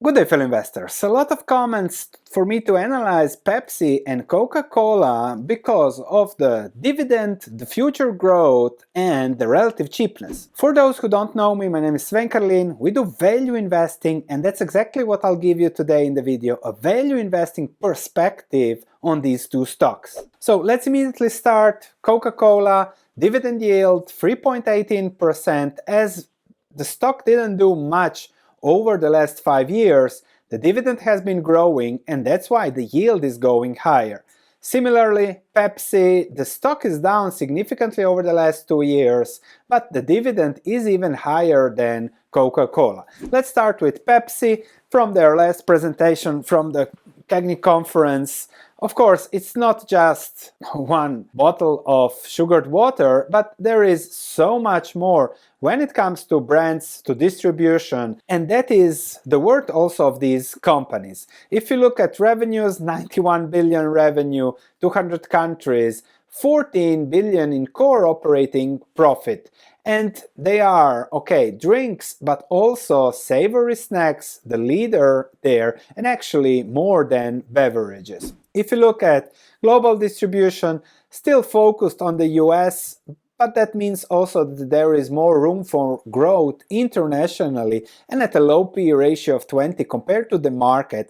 Good day, fellow investors. A lot of comments for me to analyze Pepsi and Coca-Cola because of the dividend, the future growth, and the relative cheapness. For those who don't know me, my name is Sven Karlin. We do value investing, and that's exactly what I'll give you today in the video, a value investing perspective on these two stocks. So let's immediately start. Coca-Cola, dividend yield 3.18%. As the stock didn't do much over the last 5 years, the dividend has been growing, and that's why the yield is going higher. Similarly, Pepsi, the stock is down significantly over the last 2 years, but the dividend is even higher than Coca-Cola. Let's start with Pepsi. From their last presentation from the CAGNY conference, of course, it's not just one bottle of sugared water, but there is so much more when it comes to brands, to distribution, and that is the worth also of these companies. If you look at revenues, 91 billion revenue, 200 countries, 14 billion in core operating profit. And they are, okay, drinks, but also savory snacks, the leader there, and actually more than beverages. If you look at global distribution, still focused on the US, but that means also that there is more room for growth internationally, and at a low PE ratio of 20 compared to the market,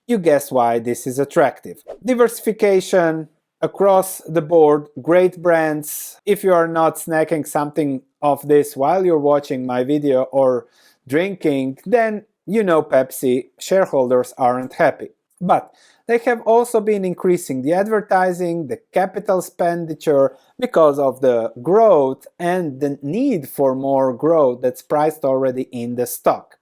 you guess why this is attractive. Diversification across the board, great brands. If you are not snacking something of this while you're watching my video or drinking, then you know Pepsi shareholders aren't happy. But they have also been increasing the advertising, the capital expenditure because of the growth and the need for more growth that's priced already in the stock.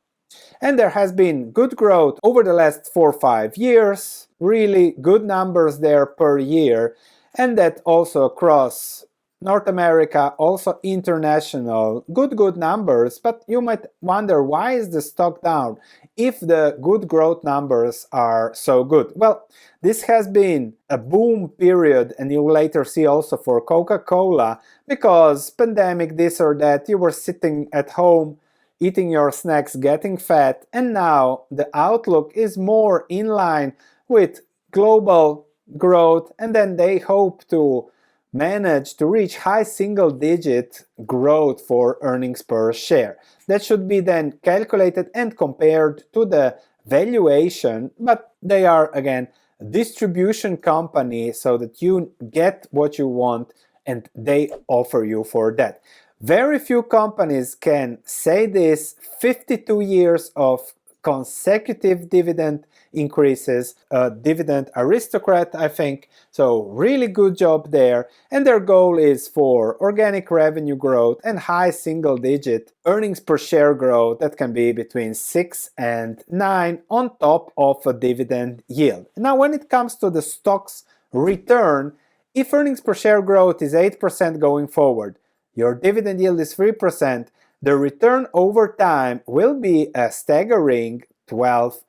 And there has been good growth over the last 4 or 5 years, really good numbers there per year, and that also across North America, also international, good numbers, but you might wonder, why is the stock down if the good growth numbers are so good? Well, this has been a boom period, and you'll later see also for Coca-Cola, because pandemic, this or that, you were sitting at home, eating your snacks, getting fat, and now the outlook is more in line with global growth, and then they hope to manage to reach high single-digit growth for earnings per share. That should be then calculated and compared to the valuation, but they are again a distribution company so that you get what you want and they offer you for that. Very few companies can say this. 52 years of consecutive dividend increases, dividend aristocrat, I think, so really good job there, and their goal is for organic revenue growth and high single-digit earnings per share growth that can be between 6 and 9 on top of a dividend yield. Now, when it comes to the stock's return, if earnings per share growth is 8% going forward, your dividend yield is 3%, the return over time will be a staggering 12%.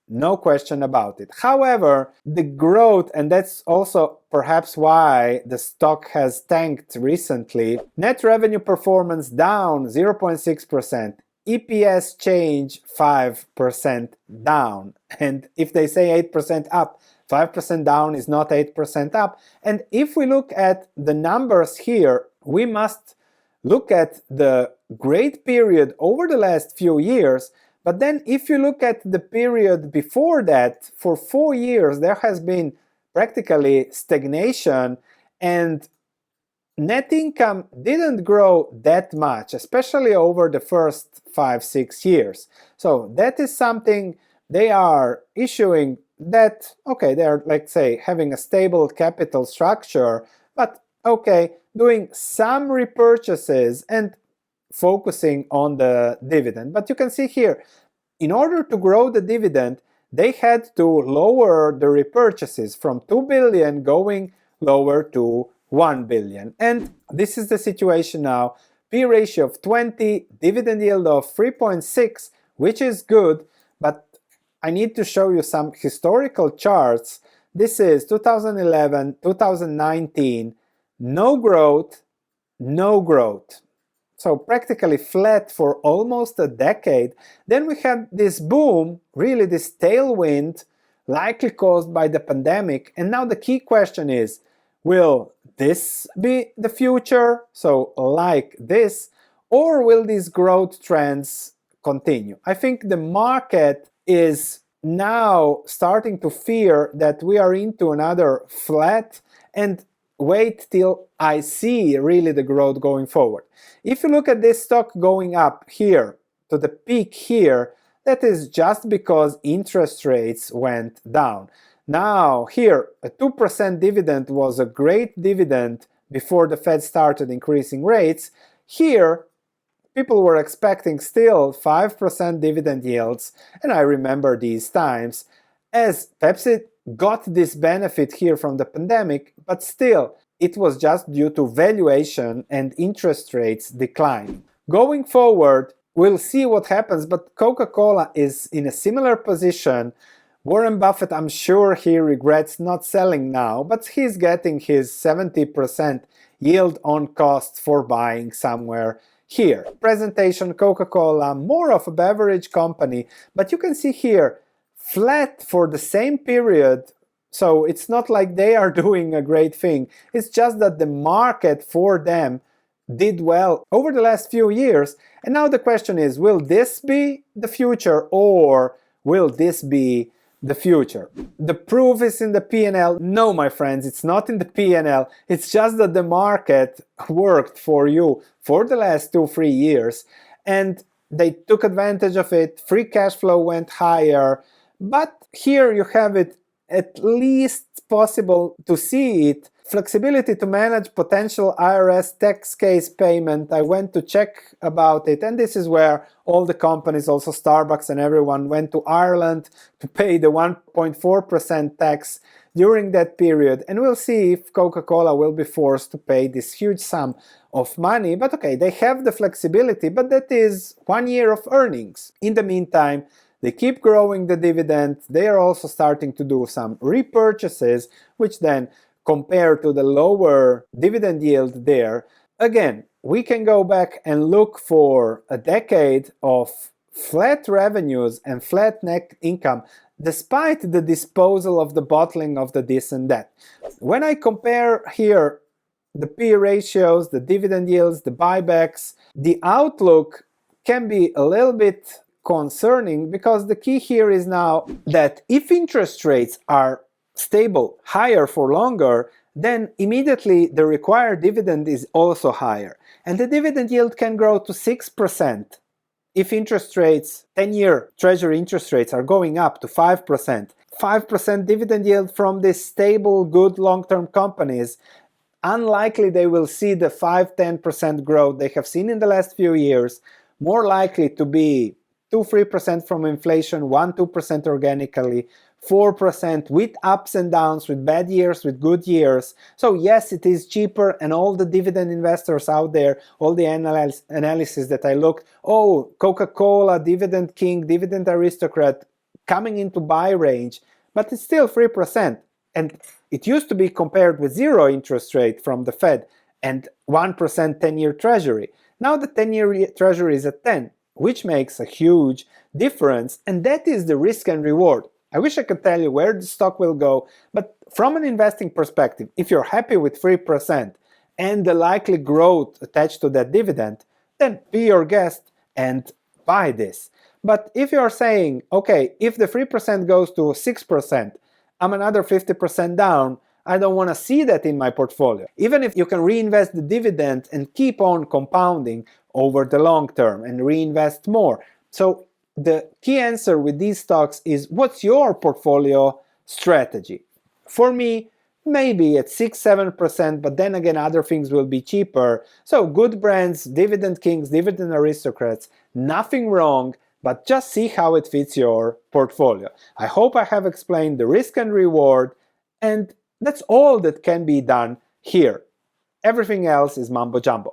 No question about it. However, the growth, and that's also perhaps why the stock has tanked recently, net revenue performance down 0.6%, EPS change 5% down, and if they say 8% up, 5% down is not 8% up. And if we look at the numbers here, we must look at the great period over the last few years, but then if you look at the period before that, for 4 years there has been practically stagnation, and net income didn't grow that much, especially over the first 5-6 years. So that is something they are issuing, that, okay, they're, like, say, having a stable capital structure, but okay, doing some repurchases and focusing on the dividend. But you can see here, in order to grow the dividend, they had to lower the repurchases from 2 billion going lower to 1 billion. And this is the situation now. P ratio of 20, dividend yield of 3.6, which is good, but I need to show you some historical charts. This is 2011, 2019, no growth, no growth. so practically flat for almost a decade. Then we had this boom, really this tailwind, likely caused by the pandemic. And now the key question is, will this be the future, so like this, or will these growth trends continue? I think the market is now starting to fear that we are into another flat and wait till I see really the growth going forward. If you look at this stock going up here to the peak here, that is just because interest rates went down. Now here, a 2% dividend was a great dividend before the Fed started increasing rates. Here, people were expecting still 5% dividend yields, and I remember these times, as Pepsi got this benefit here from the pandemic, but still, it was just due to valuation and interest rates declining. Going forward, we'll see what happens, but Coca-Cola is in a similar position. Warren Buffett, I'm sure he regrets not selling now, but he's getting his 70% yield on cost for buying somewhere here. Presentation, Coca-Cola, more of a beverage company, but you can see here, flat for the same period, so it's not like they are doing a great thing. It's just that the market for them did well over the last few years, and now the question is, will this be the future or will this be the future? The proof is in the P&L. No, my friends, it's not in the P&L. It's just that the market worked for you for the last 2-3 years and they took advantage of it. Free cash flow went higher, but here you have it at least possible to see it. Flexibility to manage potential IRS tax case payment. I went to check about it, and this is where all the companies, also Starbucks and everyone, went to Ireland to pay the 1.4% tax during that period. And we'll see if Coca-Cola will be forced to pay this huge sum of money. But okay, they have the flexibility, but that is 1 year of earnings. In the meantime, they keep growing the dividend. They are also starting to do some repurchases, which then, compared to the lower dividend yield there, again, we can go back and look for a decade of flat revenues and flat net income despite the disposal of the bottling of the this and that. When I compare here the P ratios, the dividend yields, the buybacks, the outlook can be a little bit concerning, because the key here is now that if interest rates are stable, higher for longer, then immediately the required dividend is also higher. And the dividend yield can grow to 6% if interest rates, 10-year treasury interest rates, are going up to 5%. 5% dividend yield from these stable, good long-term companies, unlikely they will see the 5-10% growth they have seen in the last few years, more likely to be 2-3% from inflation, 1-2% organically, 4% with ups and downs, with bad years, with good years. So yes, it is cheaper, and all the dividend investors out there, all the analysis that I looked, oh, Coca-Cola, dividend king, dividend aristocrat, coming into buy range, but it's still 3%. And it used to be compared with 0 interest rate from the Fed and 1% 10-year treasury. Now the 10-year treasury is at 10, which makes a huge difference, and that is the risk and reward. I wish I could tell you where the stock will go, but from an investing perspective, if you're happy with 3% and the likely growth attached to that dividend, then be your guest and buy this. But if you're saying, okay, if the 3% goes to 6%, I'm another 50% down, I don't want to see that in my portfolio. Even if you can reinvest the dividend and keep on compounding over the long term and reinvest more. So the key answer with these stocks is, what's your portfolio strategy? For me, maybe at 6-7%, but then again other things will be cheaper. So good brands, dividend kings, dividend aristocrats, nothing wrong, but just see how it fits your portfolio. I hope I have explained the risk and reward, and that's all that can be done here. Everything else is mumbo jumbo.